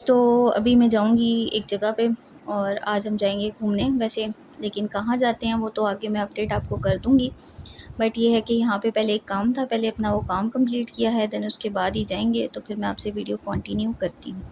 Guys, तो अभी मैं जाऊंगी एक जगह पे और आज हम जाएंगे घूमने वैसे। लेकिन कहाँ जाते हैं वो तो आगे मैं अपडेट आपको कर दूंगी। बट ये है कि यहाँ पे पहले एक काम था, पहले अपना वो काम कंप्लीट किया है, देन उसके बाद ही जाएंगे। तो फिर मैं आपसे वीडियो कंटिन्यू करती हूँ।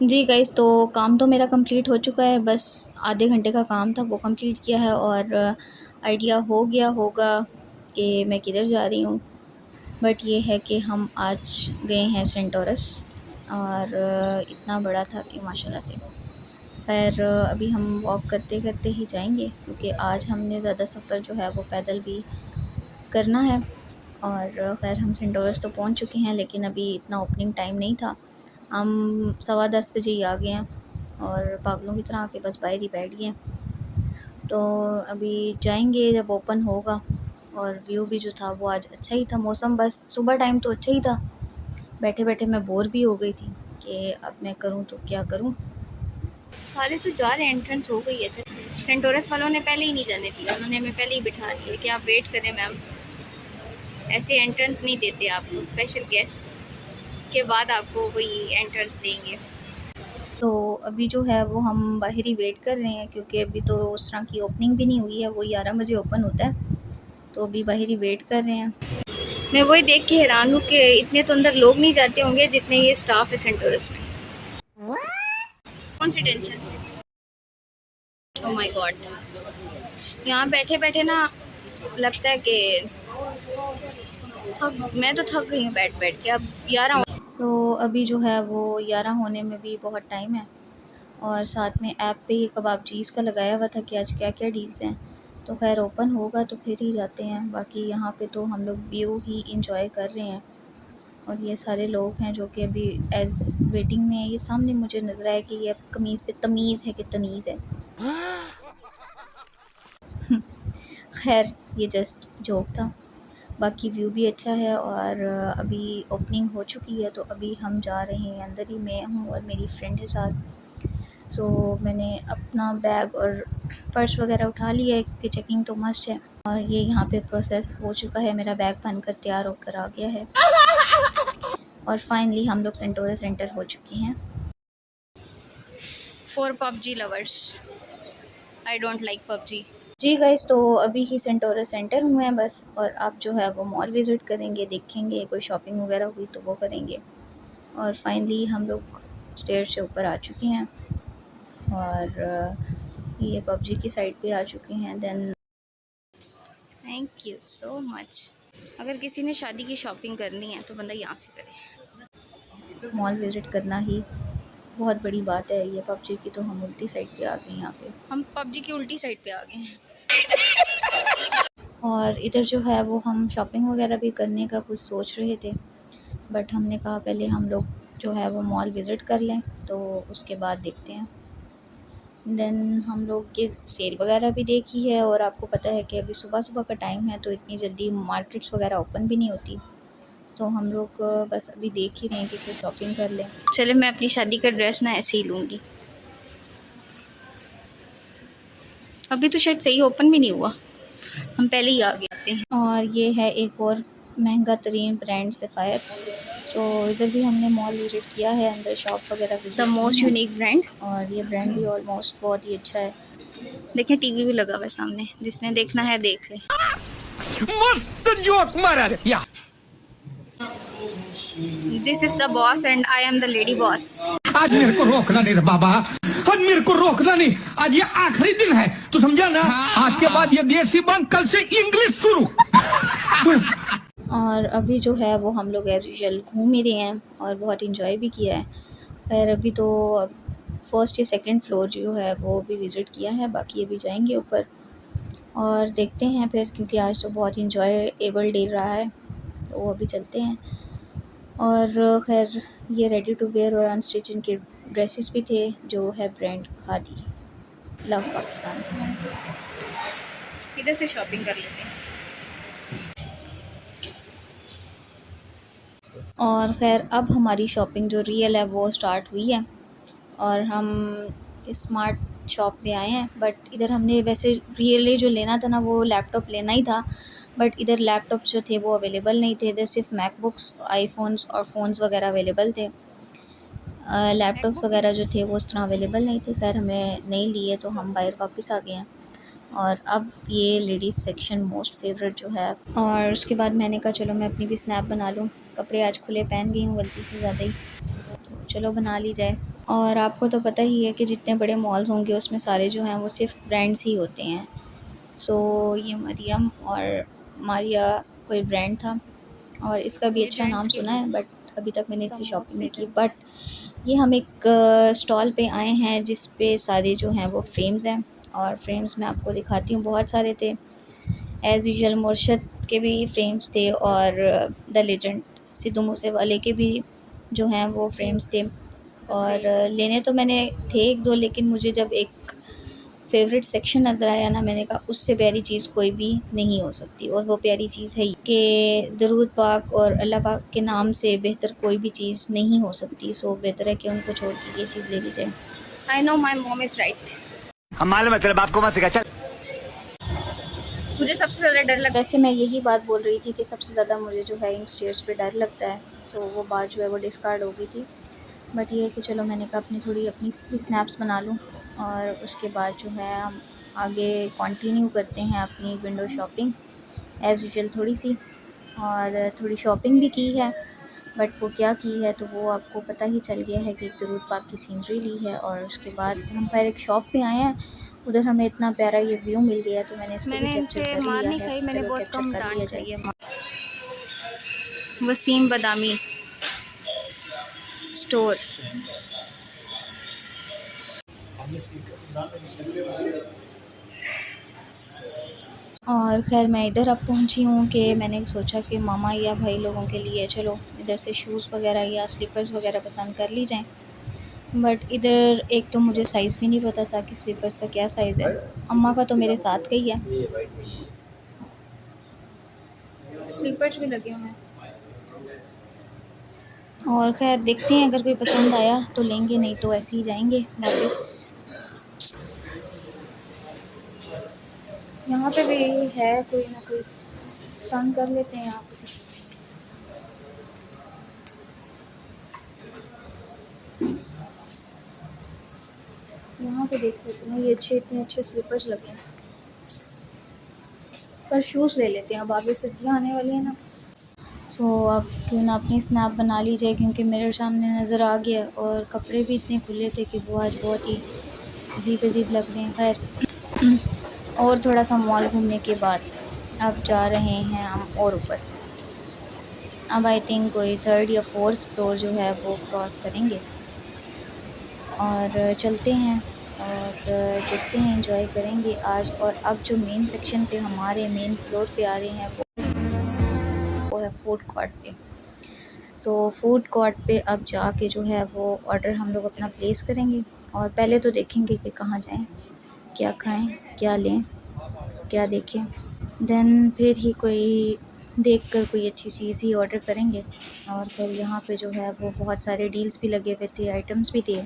जी गाइस, तो काम तो मेरा कंप्लीट हो चुका है, बस आधे घंटे का काम था वो कंप्लीट किया है और आइडिया हो गया होगा कि मैं किधर जा रही हूँ। बट ये है कि हम आज गए हैं सेंटोरस और इतना बड़ा था कि माशाल्लाह से। खैर अभी हम वॉक करते करते ही जाएंगे क्योंकि आज हमने ज़्यादा सफ़र जो है वो पैदल भी करना है। और खैर हम सेंटोरस तो पहुंच चुके हैं, लेकिन अभी इतना ओपनिंग टाइम नहीं था। हम 10:15 बजे ही आ गए हैं और पागलों की तरह आके बस बाहर ही बैठ गए हैं। तो अभी जाएंगे जब ओपन होगा। और व्यू भी जो था वो आज अच्छा ही था, मौसम बस सुबह टाइम तो अच्छा ही था। बैठे बैठे मैं बोर भी हो गई थी कि अब मैं करूं तो क्या करूं। सारे तो जा रहे हैं, एंट्रेंस हो गई है। सेंटोरस वालों ने पहले ही नहीं जाने दिया, उन्होंने हमें पहले ही बिठा दिया कि आप वेट करें मैम, ऐसे एंट्रेंस नहीं देते आपको, स्पेशल गेस्ट के बाद आपको वही एंट्रेंस देंगे। तो अभी जो है वो हम बाहर ही वेट कर रहे हैं क्योंकि अभी तो उस तरह की ओपनिंग भी नहीं हुई है, वो 11 बजे ओपन होता है। तो अभी बाहर ही वेट कर रहे हैं। मैं वही देख के हैरान हूँ कि इतने तो अंदर लोग नहीं जाते होंगे जितने ये स्टाफ है सेंटोरस में। कौन सी टेंशन? ओह माय गॉड, यहाँ बैठे बैठे ना लगता है कि मैं तो थक गई हूँ बैठ बैठ के। अब 11 तो अभी जो है वो 11 होने में भी बहुत टाइम है। और साथ में ऐप पे ये कबाब चीज़ का लगाया हुआ था कि आज क्या क्या डील्स हैं। तो खैर ओपन होगा तो फिर ही जाते हैं। बाकी यहाँ पे तो हम लोग व्यू ही इंजॉय कर रहे हैं। और ये सारे लोग हैं जो कि अभी एज वेटिंग में है। ये सामने मुझे नज़र आया कि ये कमीज़ पे तमीज़ है कि तनीज़ है। खैर ये जस्ट जोक था। बाकी व्यू भी अच्छा है और अभी ओपनिंग हो चुकी है तो अभी हम जा रहे हैं अंदर ही। मैं हूँ और मेरी फ्रेंड है साथ। सो मैंने अपना बैग और पर्स वगैरह उठा लिया है क्योंकि चेकिंग तो मस्ट है। और ये यहाँ पे प्रोसेस हो चुका है, मेरा बैग बनकर तैयार होकर आ गया है। और फाइनली हम लोग सेंटोरस एंटर हो चुके हैं। For PUBG lovers, I don't like PUBG. जी गाइस, तो अभी ही सेंटोरस एंटर हुए हैं बस। और आप जो है वो मॉल विज़िट करेंगे, देखेंगे कोई शॉपिंग वगैरह हुई तो वो करेंगे। और फाइनली हम लोग स्टेयर से ऊपर आ चुके हैं और ये पबजी की साइड पे आ चुके हैं। Then thank you so much. अगर किसी ने शादी की शॉपिंग करनी है तो बंदा यहाँ से करे। मॉल विज़िट करना ही बहुत बड़ी बात है। ये पबजी की तो हम उल्टी साइड पे आ गए, यहाँ पे हम पबजी की उल्टी साइड पे आ गए हैं। और इधर जो है वो हम शॉपिंग वगैरह भी करने का कुछ सोच रहे थे, बट हमने कहा पहले हम लोग जो है वो मॉल विज़िट कर लें तो उसके बाद देखते हैं। देन हम लोग की सेल वगैरह भी देखी है। और आपको पता है कि अभी सुबह सुबह का टाइम है तो इतनी जल्दी मार्केट्स वगैरह ओपन भी नहीं होती। सो हम लोग बस अभी देख ही रहे हैं कि कोई शॉपिंग कर लें। चले, मैं अपनी शादी का ड्रेस ना ऐसे ही लूँगी। अभी तो शायद सही ओपन भी नहीं हुआ, हम पहले ही आ गए हैं। और ये है एक और महंगा तरीन ब्रांड सेफायर। सो इधर भी हमने मॉल विजिट किया है, अंदर शॉप वगैरह visit, the most unique brand. और ये ब्रांड भी ऑलमोस्ट बहुत ही अच्छा है। देखें टीवी भी लगा हुआ है सामने, जिसने देखना है देख ले। मस्त जोक मारा रे या। This is the boss and I am the lady boss. आज मेरे को रोकना नहीं रे बाबा, आज मेरे को रोकना नहीं। आज ये आखिरी दिन है, तू समझा ना? आज के बाद ये देसी बंद, कल से इंग्लिश शुरू। और अभी जो है वो हम लोग एज यूजुअल घूम ही रहे हैं और बहुत इंजॉय भी किया है। खैर अभी तो फर्स्ट या सेकंड फ्लोर जो है वो भी विज़िट किया है, बाकी अभी जाएंगे ऊपर और देखते हैं फिर, क्योंकि आज तो बहुत इंजॉयबल डे रहा है तो वो अभी चलते हैं। और खैर ये रेडी टू वेयर और अनस्टिच इनके ड्रेसेस भी थे, जो है ब्रांड खादी, लव पाकिस्तान। इधर से शॉपिंग कर लेते हैं। और ख़ैर अब हमारी शॉपिंग जो रियल है वो स्टार्ट हुई है और हम स्मार्ट शॉप पे आए हैं। बट इधर हमने वैसे रियली जो लेना था ना वो लैपटॉप लेना ही था, बट इधर लैपटॉप जो थे वो अवेलेबल नहीं थे। इधर सिर्फ मैकबुक्स, आईफोन्स और फ़ोन्स वगैरह अवेलेबल थे। लैपटॉप्स वगैरह जो थे वो उस तरह अवेलेबल नहीं थे। खैर हमने नहीं लिए तो हम बाहर वापस आ गए हैं। और अब ये लेडीज़ सेक्शन मोस्ट फेवरेट जो है। और उसके बाद मैंने कहा चलो मैं अपनी भी स्नैप बना लूँ। कपड़े आज खुले पहन गई हूँ गलती से ज़्यादा ही, तो चलो बना ली जाए। और आपको तो पता ही है कि जितने बड़े मॉल्स होंगे उसमें सारे जो हैं वो सिर्फ ब्रांड्स ही होते हैं। सो ये मरियम और मारिया कोई ब्रांड था और इसका भी अच्छा नाम सुना है, बट अभी तक मैंने इससे शॉपिंग नहीं की। बट ये हम एक स्टॉल पे आए हैं जिस पे सारे जो हैं वो फ्रेम्स हैं। और फ्रेम्स मैं आपको दिखाती हूँ, बहुत सारे थे। एज़ यूजुअल मुर्शद के भी फ्रेम्स थे और द लेजेंड सिद्धू मूसे वाले के भी जो हैं वो फ्रेम्स थे। और लेने तो मैंने थे एक दो, लेकिन मुझे जब एक फेवरेट सेक्शन नज़र आया ना, मैंने कहा उससे प्यारी चीज़ कोई भी नहीं हो सकती। और वो प्यारी चीज़ है कि दरूद पाक और अल्लाह पाक के नाम से बेहतर कोई भी चीज़ नहीं हो सकती। सो बेहतर है कि उनको छोड़ के ये चीज़ ले ली जाए। I know my mom is right. हम मालूम है तेरे बाप को मत सिखा, चल। मुझे सबसे ज़्यादा डर लगा, वैसे मैं यही बात बोल रही थी कि सबसे ज़्यादा मुझे जो है इन स्टेयर्स पे डर लगता है। सो वो बात जो है वो डिस्कार्ड हो गई थी। बट ये है कि चलो मैंने कहा अपनी स्नैप्स बना लूँ और उसके बाद जो है हम आगे कंटिन्यू करते हैं अपनी विंडो शॉपिंग एज़ यूजुअल थोड़ी सी। और थोड़ी शॉपिंग भी की है, बट वो क्या की है तो वो आपको पता ही चल गया है कि एक दरूद पाक की सीनरी ली है। और उसके बाद हम फिर एक शॉप पे आए हैं, उधर हमें इतना प्यारा ये व्यू मिल गया तो मैंने इसको भी कैप्चर कर लिया है। मैंने चलो बहुत कैप्चर कम कर लिया डांट जाए। खाई है। वसीम बदामी स्टोर। और ख़ैर मैं इधर अब पहुंची हूँ कि मैंने सोचा कि मामा या भाई लोगों के लिए चलो इधर से शूज़ वगैरह या स्लीपर्स वगैरह पसंद कर ली जाएं। बट इधर एक तो मुझे साइज़ भी नहीं पता था कि स्लीपर्स का क्या साइज़ है। अम्मा का तो मेरे साथ का ही है। स्लीपर्स भी लगे हुए हैं और ख़ैर देखते हैं, अगर कोई पसंद आया तो लेंगे, नहीं तो ऐसे ही जाएंगे वापस। यहाँ पे भी है कोई ना कोई, पसंद कर लेते हैं यहाँ पे। यहाँ पे देख लेते हैं, ये इतने अच्छे स्लीपर्स लगे हैं। पर शूज़ ले लेते हैं, अब आगे सर्दियाँ आने वाली है ना। सो अब क्यों ना अपनी स्नैप बना ली जाए, क्योंकि मेरे सामने नज़र आ गया और कपड़े भी इतने खुले थे कि वो आज बहुत ही अजीब अजीब लग रहे हैं। खैर और थोड़ा सा मॉल घूमने के बाद अब जा रहे हैं हम और ऊपर। अब आई थिंक कोई 3rd या 4th फ्लोर जो है वो क्रॉस करेंगे और चलते हैं और देखते हैं, एंजॉय करेंगे आज। और अब जो मेन सेक्शन पे हमारे मेन फ्लोर पे आ रहे हैं वो है फूड कोर्ट पे। सो फूड कोर्ट पे अब जाके जो है वो ऑर्डर हम लोग अपना प्लेस करेंगे और पहले तो देखेंगे कि कहाँ जाएं, क्या खाएं, क्या लें, क्या देखें। देन फिर ही कोई देखकर कोई अच्छी चीज़ ही ऑर्डर करेंगे। और फिर यहाँ पे जो है वो बहुत सारे डील्स भी लगे हुए थे, आइटम्स भी थे।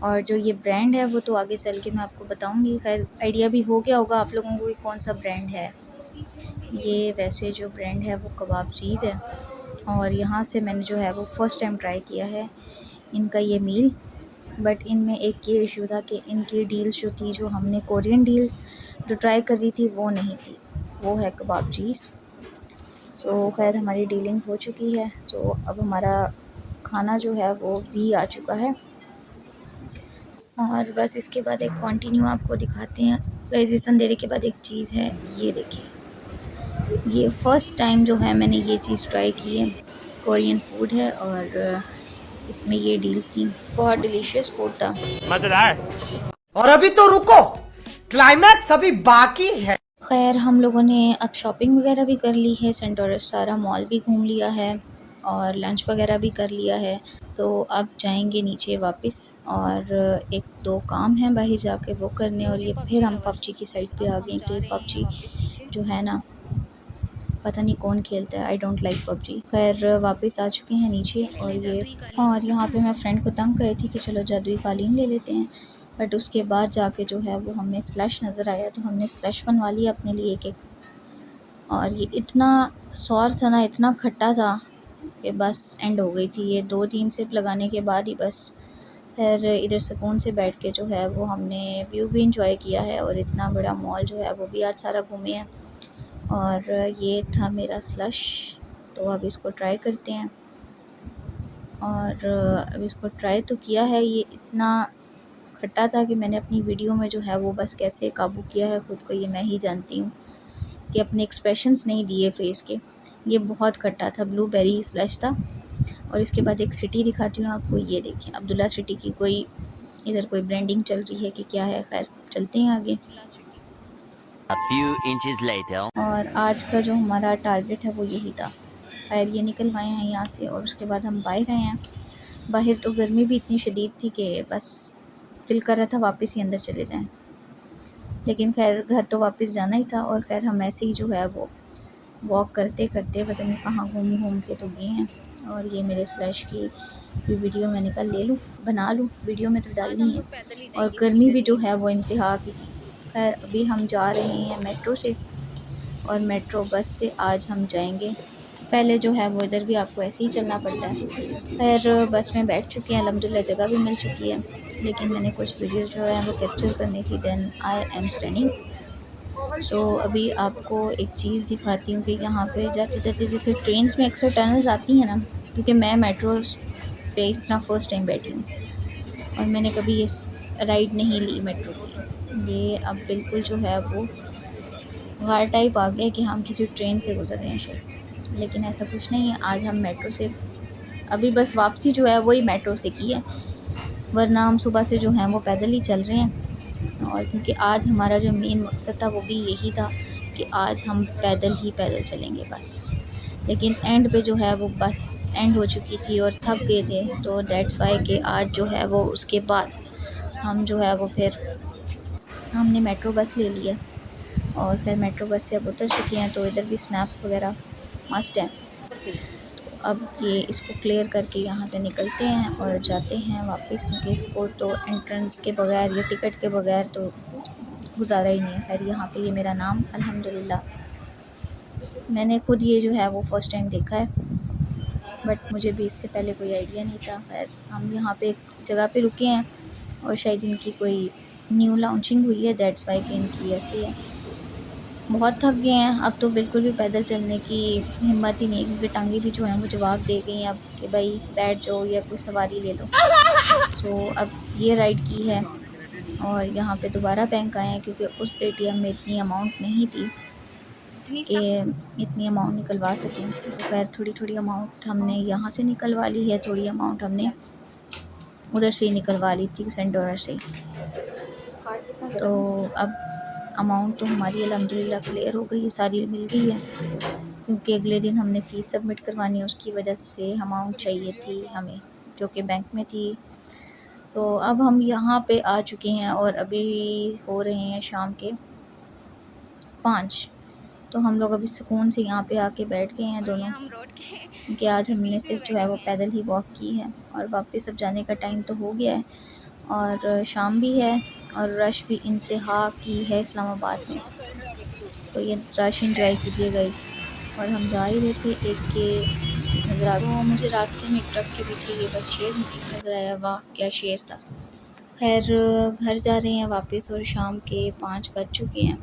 और जो ये ब्रांड है वो तो आगे चल के मैं आपको बताऊंगी। खैर आइडिया भी हो गया होगा आप लोगों को कि कौन सा ब्रांड है ये। वैसे जो ब्रांड है वो कबाब चीज़ है और यहाँ से मैंने जो है वो फ़र्स्ट टाइम ट्राई किया है इनका ये मील। बट इनमें एक ये इशू था कि इनकी डील्स जो थी, जो हमने कोरियन डील्स जो ट्राई कर रही थी वो नहीं थी, वो है कबाब चीज़। सो खैर हमारी डीलिंग हो चुकी है, तो अब हमारा खाना जो है वो भी आ चुका है। और बस इसके बाद एक कंटिन्यू आपको दिखाते हैं। गाइस इस अंधेरे के बाद एक चीज़ है, ये देखें, ये फ़र्स्ट टाइम जो है मैंने ये चीज़ ट्राई की है। कोरियन फूड है और इसमें ये डील्स थी, बहुत डिलीशियस फूड था, मजेदार। और अभी तो रुको, क्लाइमैक्स अभी बाकी है। खैर हम लोगों ने अब शॉपिंग वगैरह भी कर ली है, सेंटोरस सारा मॉल भी घूम लिया है और लंच वगैरह भी कर लिया है। सो अब जाएंगे नीचे वापस और एक दो काम हैं बाहर जाके वो करने। और ये फिर हम पबजी की साइड पे आ गए, तो पबजी जो है ना पता नहीं कौन खेलता है, आई डोंट लाइक पबजी। खैर वापस आ चुके हैं नीचे और यहाँ पे मैं फ्रेंड को तंग कर रही थी कि चलो जादुई कालीन ले लेते हैं। बट उसके बाद जाके जो है वो हमें स्लश नज़र आया, तो हमने स्लश बनवा लिया अपने लिए एक। और ये इतना सौर था ना, इतना खट्टा था कि बस एंड हो गई थी। ये 2-3 सिप लगाने के बाद ही बस फिर इधर सुकून से बैठ के जो है वो हमने व्यू भी इंजॉय किया है और इतना बड़ा मॉल जो है वो भी आज सारा घूमे हैं। और ये था मेरा स्लश, तो अब इसको ट्राई करते हैं। और अब इसको ट्राई तो किया है, ये इतना खट्टा था कि मैंने अपनी वीडियो में जो है वो बस कैसे काबू किया है ख़ुद को ये मैं ही जानती हूँ, कि अपने एक्सप्रेशंस नहीं दिए फेस के। ये बहुत खट्टा था, ब्लूबेरी स्लश था। और इसके बाद एक सिटी दिखाती हूँ आपको, ये देखें अब्दुल्ला सिटी की कोई इधर कोई ब्रांडिंग चल रही है कि क्या है, खैर चलते हैं आगे। A few inches later. और आज का जो हमारा टारगेट है वो यही था। खैर ये निकल आए हैं यहाँ से और उसके बाद हम बाहर आए हैं। बाहर तो गर्मी भी इतनी शदीद थी कि बस दिल कर रहा था वापस ही अंदर चले जाएं, लेकिन खैर घर तो वापस जाना ही था। और खैर हम ऐसे ही जो है वो वॉक करते करते पता नहीं कहाँ घूम घूम के तो गए हैं। और ये मेरे स्लैश की भी वीडियो मैंने कहा ले लूँ बना लूँ, वीडियो में तो डालनी है। और गर्मी भी जो है वो इंतहा की थी। खैर अभी हम जा रहे हैं मेट्रो से, और मेट्रो बस से आज हम जाएंगे। पहले जो है वो इधर भी आपको ऐसे ही चलना पड़ता है। खैर बस में बैठ चुके हैं, अल्हम्दुलिल्लाह जगह भी मिल चुकी है, लेकिन मैंने कुछ वीडियो जो है वो कैप्चर करनी थी। Then I am standing. So अभी आपको एक चीज़ दिखाती हूँ कि यहाँ पे जाते जाते जैसे ट्रेन्स में अक्सर टनल्स आती हैं ना, क्योंकि मैं मेट्रो पे इस तरह फ़र्स्ट टाइम बैठी हूँ और मैंने कभी ये राइड नहीं ली मेट्रो की। ये अब बिल्कुल जो है वो गार टाइप आ गया कि हम किसी ट्रेन से गुजर रहे हैं शायद, लेकिन ऐसा कुछ नहीं है। आज हम मेट्रो से अभी बस वापसी जो है वही मेट्रो से की है, वरना हम सुबह से जो हैं वो पैदल ही चल रहे हैं। और क्योंकि आज हमारा जो मेन मकसद था वो भी यही था कि आज हम पैदल ही पैदल चलेंगे बस। लेकिन एंड पे जो है वो बस एंड हो चुकी थी और थक गए थे, तो दैट्स वाई कि आज जो है वो उसके बाद हम जो है वो फिर हमने मेट्रो बस ले लिया और फिर मेट्रो बस से अब उतर चुके हैं। तो इधर भी स्नैप्स वगैरह मस्ट हैं। अब ये इसको क्लियर करके यहाँ से निकलते हैं और जाते हैं वापस, क्योंकि इसको तो एंट्रेंस के बगैर या टिकट के बगैर तो गुजारा ही नहीं है। खैर यहाँ पे ये मेरा नाम अल्हम्दुलिल्लाह मैंने खुद ये जो है वो फ़र्स्ट टाइम देखा है, बट मुझे भी इससे पहले कोई आइडिया नहीं था। खैर हम यहाँ पे एक जगह पे रुके हैं और शायद इनकी कोई न्यू लॉन्चिंग हुई है, दैट्स वाई कि इनकी ऐसी है। बहुत थक गए हैं, अब तो बिल्कुल भी पैदल चलने की हिम्मत ही नहीं है, क्योंकि टांगी भी जो है वो जवाब दे गई हैं अब कि भाई बैठ जाओ या कोई सवारी ले लो। तो अब ये राइड की है और यहाँ पे दोबारा बैंक आए हैं, क्योंकि उस एटीएम में इतनी अमाउंट नहीं थी कि इतनी अमाउंट निकलवा सकें। तो खैर थोड़ी थोड़ी अमाउंट हमने यहाँ से निकलवा ली है, थोड़ी अमाउंट हमने उधर से ही निकलवा ली थी सेंटोरा से। तो अब अमाउंट तो हमारी अल्हम्दुलिल्लाह क्लियर हो गई है, सारी मिल गई है, क्योंकि अगले दिन हमने फ़ीस सबमिट करवानी है, उसकी वजह से अमाउंट चाहिए थी हमें जो कि बैंक में थी। तो अब हम यहाँ पे आ चुके हैं और अभी हो रहे हैं शाम के 5। तो हम लोग अभी सुकून से यहाँ पे आके बैठ गए हैं दोनों, क्योंकि आज हमने सिर्फ जो है वो पैदल ही वॉक की है और वापस अब जाने का टाइम तो हो गया है और शाम भी है और रश भी इंतहा की है इस्लामाबाद में। सो ये रश एंजॉय कीजिएगा इस। और हम जा ही रहे थे एक के नज़र आ गया, मुझे रास्ते में एक ट्रक के पीछे ये बस शेर नज़र आया, वाह क्या शेर था। खैर घर जा रहे हैं वापस और शाम के 5 बज चुके हैं।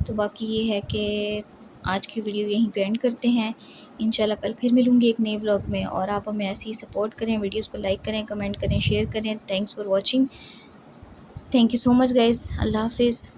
तो बाकी ये है कि आज की वीडियो यहीं पे एंड करते हैं। इंशाल्लाह कल फिर मिलूँगी एक नए व्लॉग में, और आप हमें ऐसे ही सपोर्ट करें, वीडियोस को लाइक करें, कमेंट करें, शेयर करें। Thanks for watching, thank you so much guys, Allah हाफिज़।